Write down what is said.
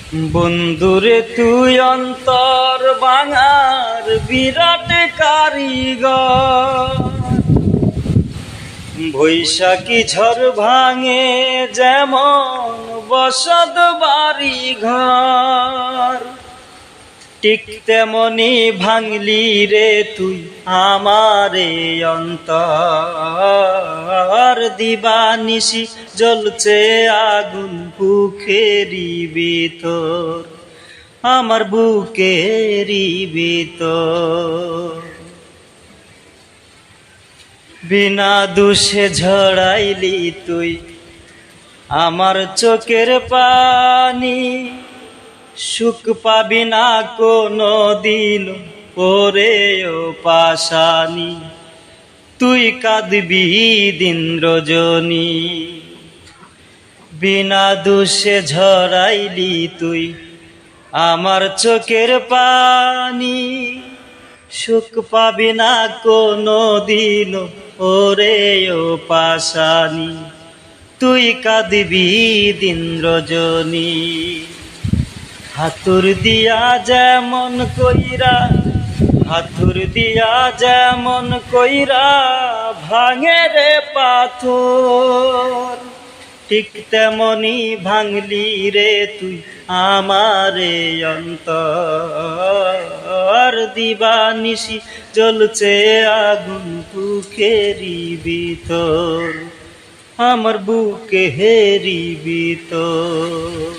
বন্ধুরে তুই অন্তর ভাঙার বিরাট কারিগর। বৈশাখী ঝড় ভাঙে যেমন বসত বাড়ি ঘর, ঠিক তেমনি ভাঙলি রে তুই আমারে অন্তর। দিবানিশি জ্বলছে আগুন বুকেরই ভিতর, আমার বুকেরই ভিতর। বিনা দোষে ঝড়াইলি তুই আমার চোখের পানি, সুখ পাবি না কোনো দিন ওরেও পাশানি। তুই কাঁদবি দিন রজনী, বিনা দোষে ঝরাইলি তুই আমার চোখের পানি, সুখ পাবি না কোনো দিন ওরেও পাশানি। তুই কাঁদবি দিন রজনী। হাতুর দিয়া যেমন কইরা, হাতুর দিয়া যেমন কইরা ভাঙে রে পাথর, ঠিক তেমনি ভাঙলি রে তুই আমারে অন্তর। দিবানিশি জ্বলছে আগুন বুকেরই ভিতর, আমার বুকেরই ভিতর।